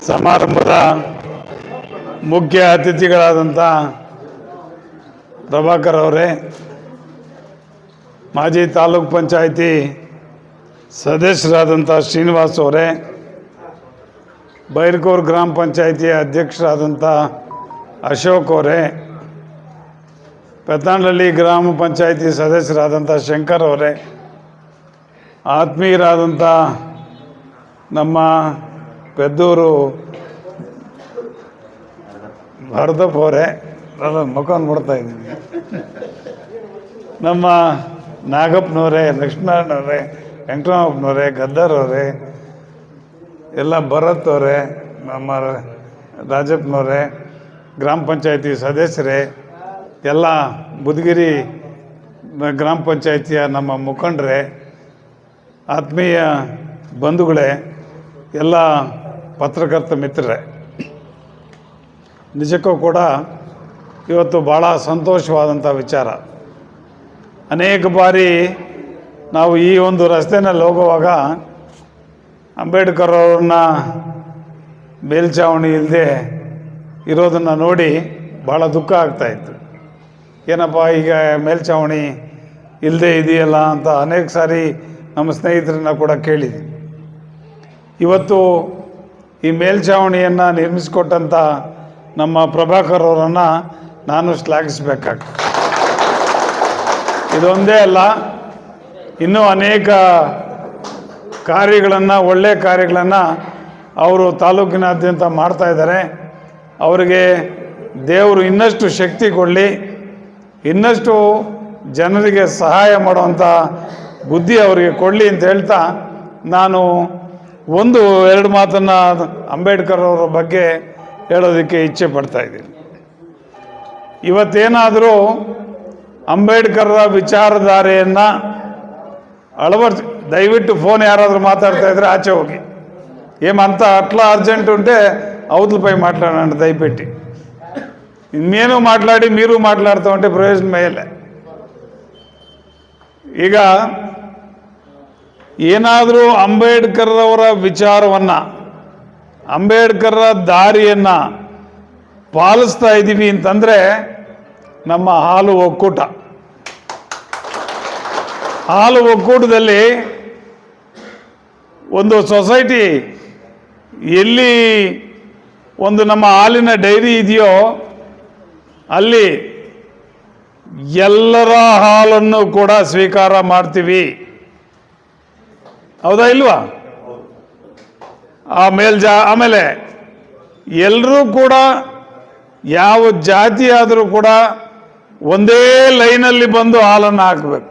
ಸಮಾರಂಭದ ಮುಖ್ಯ ಅತಿಥಿಗಳಾದಂಥ ಪ್ರಭಾಕರ್ ಅವರೇ, ಮಾಜಿ ತಾಲೂಕ್ ಪಂಚಾಯಿತಿ ಸದಸ್ಯರಾದಂಥ ಶ್ರೀನಿವಾಸ್ ಅವರೇ, ಬೈರ್ಕೂರು ಗ್ರಾಮ ಪಂಚಾಯಿತಿಯ ಅಧ್ಯಕ್ಷರಾದಂಥ ಅಶೋಕ್ ಅವರೇ, ಪೆತ್ತನಹಳ್ಳಿ ಗ್ರಾಮ ಪಂಚಾಯಿತಿ ಸದಸ್ಯರಾದಂಥ ಶಂಕರ್ ಅವರೇ, ಆತ್ಮೀಯರಾದಂಥ ನಮ್ಮ ಪೆದ್ದೂರು ಭರತಪ್ಪ ಅವರೇ, ಮುಖ ನೋಡ್ತಾ ಇದ್ದೀನಿ, ನಮ್ಮ ನಾಗಪ್ಪನವರೇ, ಲಕ್ಷ್ಮೀನಾರಾಯಣವರೇ, ವೆಂಕಟರಾಮಪ್ಪನವರೇ, ಗದ್ದರ್ ಅವರೇ, ಎಲ್ಲ ಭರತ್ ಅವರೇ, ನಮ್ಮ ರಾಜಪ್ಪನವರೇ, ಗ್ರಾಮ ಪಂಚಾಯಿತಿ ಸದಸ್ಯರೇ, ಎಲ್ಲ ಬುದ್ಗಿರಿ ಗ್ರಾಮ ಪಂಚಾಯಿತಿಯ ನಮ್ಮ ಮುಖಂಡರೇ, ಆತ್ಮೀಯ ಬಂಧುಗಳೇ, ಎಲ್ಲ ಪತ್ರಕರ್ತ ಮಿತ್ರರೇ, ನಿಜಕ್ಕೂ ಕೂಡ ಇವತ್ತು ಭಾಳ ಸಂತೋಷವಾದಂಥ ವಿಚಾರ. ಅನೇಕ ಬಾರಿ ನಾವು ಈ ಒಂದು ರಸ್ತೆಯಲ್ಲಿ ಹೋಗುವಾಗ ಅಂಬೇಡ್ಕರ್ ಅವ್ರನ್ನ ಮೇಲ್ಛಾವಣಿ ಇಲ್ಲದೆ ಇರೋದನ್ನು ನೋಡಿ ಭಾಳ ದುಃಖ ಆಗ್ತಾಯಿತ್ತು. ಏನಪ್ಪ ಈಗ ಮೇಲ್ಛಾವಣಿ ಇಲ್ಲದೆ ಇದೆಯಲ್ಲ ಅಂತ ಅನೇಕ ಸಾರಿ ನಮ್ಮ ಸ್ನೇಹಿತರನ್ನ ಕೂಡ ಕೇಳಿದ್ವಿ. ಇವತ್ತು ಈ ಮೇಲ್ಛಾವಣಿಯನ್ನು ನಿರ್ಮಿಸಿಕೊಟ್ಟಂಥ ನಮ್ಮ ಪ್ರಭಾಕರ್ ಅವರನ್ನು ನಾನು ಶ್ಲಾಘಿಸಬೇಕಾಗ್ತದೆ. ಇದೊಂದೇ ಅಲ್ಲ, ಇನ್ನೂ ಅನೇಕ ಕಾರ್ಯಗಳನ್ನು, ಒಳ್ಳೆಯ ಕಾರ್ಯಗಳನ್ನು ಅವರು ತಾಲೂಕಿನಾದ್ಯಂತ ಮಾಡ್ತಾಯಿದ್ದಾರೆ. ಅವರಿಗೆ ದೇವರು ಇನ್ನಷ್ಟು ಶಕ್ತಿ ಕೊಡಲಿ, ಇನ್ನಷ್ಟು ಜನರಿಗೆ ಸಹಾಯ ಮಾಡುವಂಥ ಬುದ್ಧಿ ಅವರಿಗೆ ಕೊಡಲಿ ಅಂತ ಹೇಳ್ತಾ, ನಾನು ಎರಡು ಮಾತನ್ನು ಅಂಬೇಡ್ಕರ್ ಅವರ ಬಗ್ಗೆ ಹೇಳೋದಕ್ಕೆ ಇಚ್ಛೆ ಪಡ್ತಾ ಇದ್ದೀನಿ. ಇವತ್ತೇನಾದರೂ ಅಂಬೇಡ್ಕರ್ರ ವಿಚಾರಧಾರೆಯನ್ನು ಅಳವಡಿಸಿ, ದಯವಿಟ್ಟು ಫೋನ್ ಯಾರಾದರೂ ಮಾತಾಡ್ತಾ ಇದ್ರೆ ಆಚೆ ಹೋಗಿ, ఏమంత అట్లా అర్జెంట్ ఉంటే అవతలపై మాట్లాడండి దయపెట్టి. నేను మాట్లాడి మీరు మాట్లాడుతూ ఉంటే ప్రయోజనం అయ్యలే. ಈಗ ಏನಾದರೂ ಅಂಬೇಡ್ಕರ್ ಅವರ ವಿಚಾರವನ್ನು, ಅಂಬೇಡ್ಕರ್ ದಾರಿಯನ್ನು ಪಾಲಿಸ್ತಾ ಇದ್ದೀವಿ ಅಂತಂದರೆ ನಮ್ಮ ಹಾಲು ಒಕ್ಕೂಟ, ಹಾಲು ಒಕ್ಕೂಟದಲ್ಲಿ ಒಂದು ಸೊಸೈಟಿ ಎಲ್ಲಿ ಒಂದು ನಮ್ಮ ಹಾಲಿನ ಡೈರಿ ಇದೆಯೋ ಅಲ್ಲಿ ಎಲ್ಲರ ಹಾಲನ್ನು ಕೂಡ ಸ್ವೀಕಾರ ಮಾಡ್ತೀವಿ. ಹೌದಾ ಇಲ್ವಾ? ಆಮೇಲೆ ಎಲ್ಲರೂ ಕೂಡ ಯಾವ ಜಾತಿ ಆದರೂ ಕೂಡ ಒಂದೇ ಲೈನಲ್ಲಿ ಬಂದು ಹಾಲನ್ನು ಹಾಕಬೇಕು.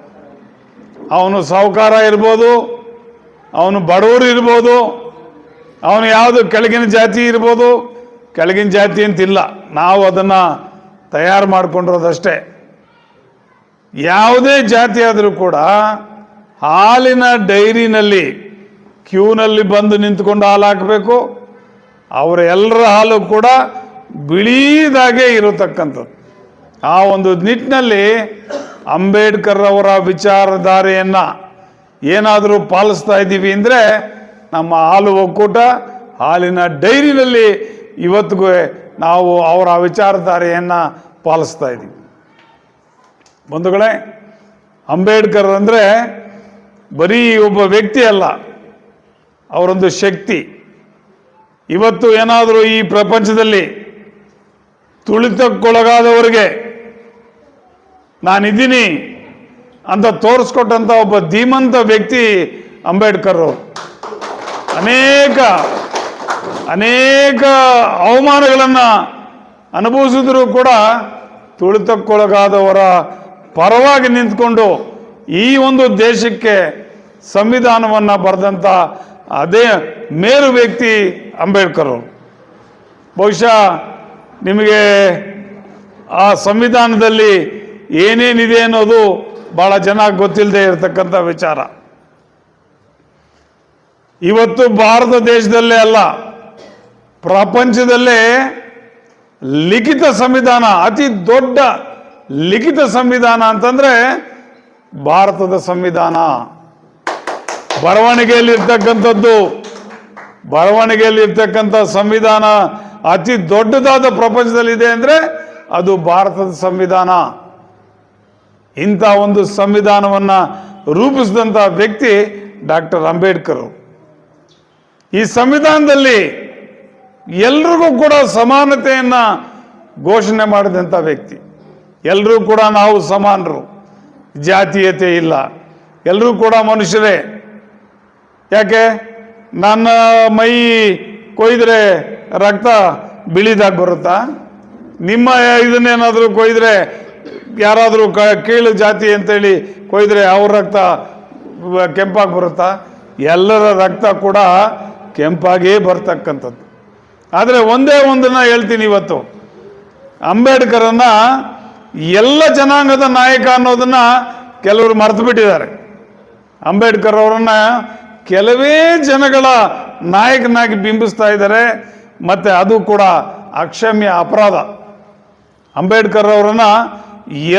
ಅವನು ಸಾಹುಕಾರ ಇರ್ಬೋದು, ಅವನು ಬಡವರು ಇರ್ಬೋದು, ಅವನು ಯಾವುದು ಕೆಳಗಿನ ಜಾತಿ ಇರ್ಬೋದು. ಕೆಳಗಿನ ಜಾತಿ ಅಂತಿಲ್ಲ, ನಾವು ಅದನ್ನು ತಯಾರು ಮಾಡಿಕೊಂಡಿರೋದಷ್ಟೇ. ಯಾವುದೇ ಜಾತಿ ಆದರೂ ಕೂಡ ಹಾಲಿನ ಡೈರಿನಲ್ಲಿ ಕ್ಯೂನಲ್ಲಿ ಬಂದು ನಿಂತ್ಕೊಂಡು ಹಾಲು ಹಾಕಬೇಕು. ಅವರ ಎಲ್ಲರ ಹಾಲು ಕೂಡ ಬಿಳಿದಾಗೆ ಇರತಕ್ಕಂಥದ್ದು. ಆ ಒಂದು ನಿಟ್ಟಿನಲ್ಲಿ ಅಂಬೇಡ್ಕರ್ ಅವರ ವಿಚಾರಧಾರೆಯನ್ನು ಏನಾದರೂ ಪಾಲಿಸ್ತಾ ಇದ್ದೀವಿ ಅಂದರೆ ನಮ್ಮ ಹಾಲು ಒಕ್ಕೂಟ ಹಾಲಿನ ಡೈರಿನಲ್ಲಿ ಇವತ್ತಿಗೂ ನಾವು ಅವರ ವಿಚಾರಧಾರೆಯನ್ನು ಪಾಲಿಸ್ತಾ ಇದ್ದೀವಿ. ಬಂಧುಗಳೇ, ಅಂಬೇಡ್ಕರ್ ಅಂದರೆ ಬರೀ ಒಬ್ಬ ವ್ಯಕ್ತಿ ಅಲ್ಲ, ಅವರೊಂದು ಶಕ್ತಿ. ಇವತ್ತು ಏನಾದರೂ ಈ ಪ್ರಪಂಚದಲ್ಲಿ ತುಳಿತಕ್ಕೊಳಗಾದವರಿಗೆ ನಾನಿದ್ದೀನಿ ಅಂತ ತೋರಿಸ್ಕೊಟ್ಟಂಥ ಒಬ್ಬ ಧೀಮಂತ ವ್ಯಕ್ತಿ ಅಂಬೇಡ್ಕರ್ ಅವರು. ಅನೇಕ ಅವಮಾನಗಳನ್ನು ಅನುಭವಿಸಿದ್ರು ಕೂಡ ತುಳಿತಕ್ಕೊಳಗಾದವರ ಪರವಾಗಿ ನಿಂತ್ಕೊಂಡು ಈ ಒಂದು ದೇಶಕ್ಕೆ ಸಂವಿಧಾನವನ್ನು ಬರೆದಂಥ ಅದೇ ಮೇರು ವ್ಯಕ್ತಿ ಅಂಬೇಡ್ಕರ್ ಅವರು. ಬಹುಶಃ ನಿಮಗೆ ಆ ಸಂವಿಧಾನದಲ್ಲಿ ಏನೇನಿದೆ ಅನ್ನೋದು ಭಾಳ ಜನ ಗೊತ್ತಿಲ್ಲದೆ ಇರತಕ್ಕಂಥ ವಿಚಾರ. ಇವತ್ತು ಭಾರತ ದೇಶದಲ್ಲೇ ಅಲ್ಲ, ಪ್ರಪಂಚದಲ್ಲೇ ಲಿಖಿತ ಸಂವಿಧಾನ, ಅತಿ ದೊಡ್ಡ ಲಿಖಿತ ಸಂವಿಧಾನ ಅಂತಂದರೆ ಭಾರತದ ಸಂವಿಧಾನ. ಬರವಣಿಗೆಯಲ್ಲಿರ್ತಕ್ಕಂಥದ್ದು ಬರವಣಿಗೆಯಲ್ಲಿ ಇರ್ತಕ್ಕಂಥ ಸಂವಿಧಾನ ಅತಿ ದೊಡ್ಡದಾದ ಪ್ರಪಂಚದಲ್ಲಿದೆ ಅಂದರೆ ಅದು ಭಾರತದ ಸಂವಿಧಾನ. ಇಂಥ ಒಂದು ಸಂವಿಧಾನವನ್ನು ರೂಪಿಸಿದಂಥ ವ್ಯಕ್ತಿ ಡಾಕ್ಟರ್ ಅಂಬೇಡ್ಕರ್. ಈ ಸಂವಿಧಾನದಲ್ಲಿ ಎಲ್ರಿಗೂ ಕೂಡ ಸಮಾನತೆಯನ್ನು ಘೋಷಣೆ ಮಾಡಿದಂಥ ವ್ಯಕ್ತಿ. ಎಲ್ಲರೂ ಕೂಡ ನಾವು ಸಮಾನರು, ಜಾತೀಯತೆ ಇಲ್ಲ, ಎಲ್ಲರೂ ಕೂಡ ಮನುಷ್ಯರೇ. ಯಾಕೆ ನನ್ನ ಮೈ ಕೊಯ್ದರೆ ರಕ್ತ ಬಿಳಿದಾಗಿ ಬರುತ್ತಾ? ನಿಮ್ಮ ಇದನ್ನೇನಾದರೂ ಕೊಯ್ದರೆ ಯಾರಾದರೂ ಕೀಳು ಜಾತಿ ಅಂತೇಳಿ ಕೊಯ್ದರೆ ಅವ್ರ ರಕ್ತ ಕೆಂಪಾಗಿ ಬರುತ್ತಾ? ಎಲ್ಲರ ರಕ್ತ ಕೂಡ ಕೆಂಪಾಗೇ ಬರ್ತಕ್ಕಂಥದ್ದು. ಆದರೆ ಒಂದೇ ಒಂದನ್ನು ಹೇಳ್ತೀನಿ, ಇವತ್ತು ಅಂಬೇಡ್ಕರನ್ನು ಎಲ್ಲ ಜನಾಂಗದ ನಾಯಕ ಅನ್ನೋದನ್ನು ಕೆಲವರು ಮರೆತು ಬಿಟ್ಟಿದ್ದಾರೆ. ಅಂಬೇಡ್ಕರ್ ಅವರನ್ನು ಕೆಲವೇ ಜನಗಳ ನಾಯಕನಾಗಿ ಬಿಂಬಿಸ್ತಾ ಇದ್ದಾರೆ, ಮತ್ತು ಅದು ಕೂಡ ಅಕ್ಷಮ್ಯ ಅಪರಾಧ. ಅಂಬೇಡ್ಕರ್ ಅವರನ್ನು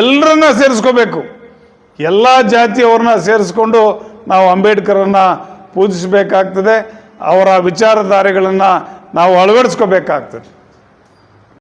ಎಲ್ಲರನ್ನ ಸೇರಿಸ್ಕೋಬೇಕು, ಎಲ್ಲ ಜಾತಿಯವ್ರನ್ನ ಸೇರಿಸ್ಕೊಂಡು ನಾವು ಅಂಬೇಡ್ಕರನ್ನು ಪೂಜಿಸಬೇಕಾಗ್ತದೆ, ಅವರ ವಿಚಾರಧಾರೆಗಳನ್ನು ನಾವು ಅಳವಡಿಸ್ಕೋಬೇಕಾಗ್ತದೆ.